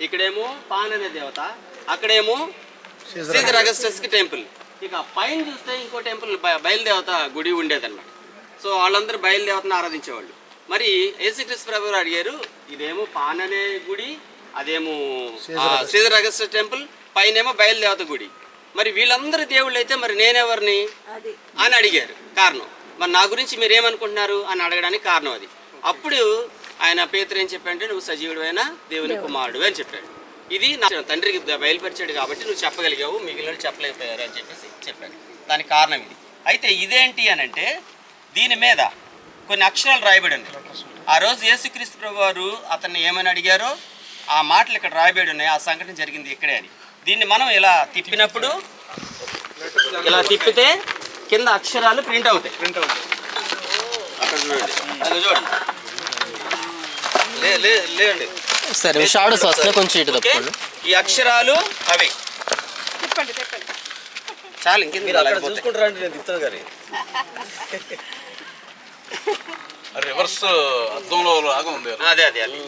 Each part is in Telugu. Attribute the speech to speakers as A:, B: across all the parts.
A: ఇక్కడేమో పాన్ అనే దేవత, అక్కడేమో సీజర్ అగస్టస్ కి టెంపుల్. ఇక పైన చూస్తే ఇంకో టెంపుల్ బయలుదేవత గుడి ఉండేదన్నమాట. సో వాళ్ళందరూ బయలుదేవతను ఆరాధించేవాళ్ళు. మరి యేసుక్రీస్తు ప్రభువు అడిగారు, ఇదేమో పాన్ అనే గుడి, అదేమో సీజర్ అగస్టస్ టెంపుల్, పైనేమో బయలుదేవత గుడి. మరి వీళ్ళందరూ దేవుళ్ళు అయితే మరి నేనెవరిని అని అడిగారు. కారణం మరి నా గురించి మీరు ఏమనుకుంటున్నారు అని అడగడానికి కారణం అది. అప్పుడు ఆయన పేతురు ఏం చెప్పాడంటే, నువ్వు సజీవుడు అయిన దేవుని కుమారుడు అని చెప్పాడు. ఇది నా తండ్రికి బయలుపరిచాడు కాబట్టి నువ్వు చెప్పగలిగావు, మిగిలిన చెప్పలేకపోయారు అని చెప్పాడు. దానికి కారణం ఇది. అయితే ఇదేంటి అని అంటే, దీని మీద కొన్ని అక్షరాలు రాయబడి ఉన్నాయి. ఆ రోజు యేసుక్రీస్తు ప్రభు వారు అతన్ని ఏమని అడిగారో ఆ మాటలు ఇక్కడ రాయబడి ఉన్నాయి. ఆ సంఘటన జరిగింది ఇక్కడే అని. దీన్ని మనం ఇలా తిప్పినప్పుడు, ఇలా తిప్పితే కింద అక్షరాలు ప్రింట్ అవుతాయి. అక్కడ చూడండి, అది చూడండి. లేదండి
B: సరే, షాడోస్ వస్తే కొంచెం ఇటు తప్పండి.
A: ఈ అక్షరాలు అవి చాలు. ఇంక
C: చూసుకుంటారండి, నేను తిప్పుతాను కానీ రివర్స్ అద్దంలో లాగా ఉంది.
A: అదే అదే అది.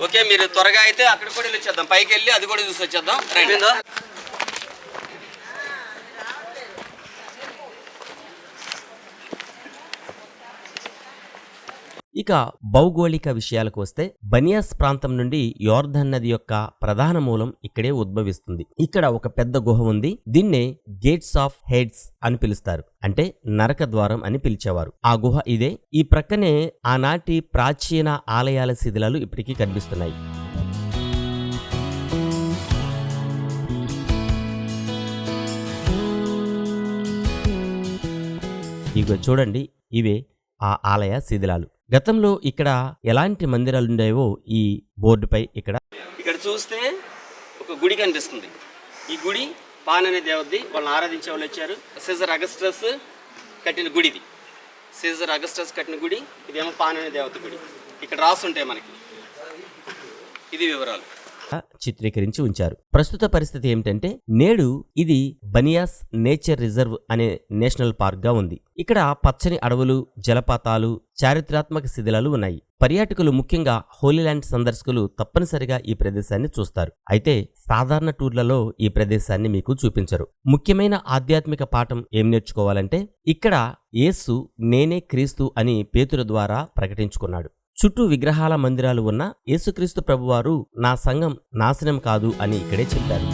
A: ఓకే, మీరు త్వరగా అయితే అక్కడ కూడా వెళ్ళి వచ్చేద్దాం, పైకి వెళ్ళి అది కూడా చూసి వచ్చేద్దాం. రైట్.
D: ఇక భౌగోళిక విషయాలకు వస్తే, బనియాస్ ప్రాంతం నుండి యోర్ధన్ నది యొక్క ప్రధాన మూలం ఇక్కడే ఉద్భవిస్తుంది. ఇక్కడ ఒక పెద్ద గుహ ఉంది. దీన్నే గేట్స్ ఆఫ్ హెడ్స్ అని పిలుస్తారు, అంటే నరక ద్వారం అని పిలిచేవారు. ఆ గుహ ఇదే. ఈ ప్రక్కనే ఆనాటి ప్రాచీన ఆలయాల శిథిలాలు ఇప్పటికీ కనిపిస్తున్నాయి. ఇగో చూడండి, ఇవే ఆ ఆలయ శిథిలాలు. గతంలో ఇక్కడ ఎలాంటి మందిరాలుండేవో ఈ బోర్డుపై ఇక్కడ
A: చూస్తే ఒక గుడి కనిపిస్తుంది. ఈ గుడి పాన్ అనే దేవతది, వాళ్ళని ఆరాధించే వాళ్ళు వచ్చారు. సీజర్ అగస్టస్ కట్టిన గుడిది. సీజర్ అగస్టస్ కట్టిన గుడి, ఇదేమో పాన్ అనే దేవత గుడి. ఇక్కడ రాసుంటాయి మనకి. ఇది వివరాలు
D: చిత్రీకరించి ఉంచారు. ప్రస్తుత పరిస్థితి ఏమిటంటే, నేడు ఇది బనియాస్ నేచర్ రిజర్వ్ అనే నేషనల్ పార్క్ గా ఉంది. ఇక్కడ పచ్చని అడవులు, జలపాతాలు, చారిత్రాత్మక శిథిలాలు ఉన్నాయి. పర్యాటకులు, ముఖ్యంగా హోలీల్యాండ్ సందర్శకులు తప్పనిసరిగా ఈ ప్రదేశాన్ని చూస్తారు. అయితే సాధారణ టూర్లలో ఈ ప్రదేశాన్ని మీకు చూపించరు. ముఖ్యమైన ఆధ్యాత్మిక పాఠం ఏం నేర్చుకోవాలంటే, ఇక్కడ యేసు నేనే క్రీస్తు అని పేతురు ద్వారా ప్రకటించుకున్నాడు. చుట్టూ విగ్రహాల మందిరాలు ఉన్న యేసుక్రీస్తు ప్రభువారు నా సంఘం నాశనం కాదు అని ఇక్కడే చెప్పారు.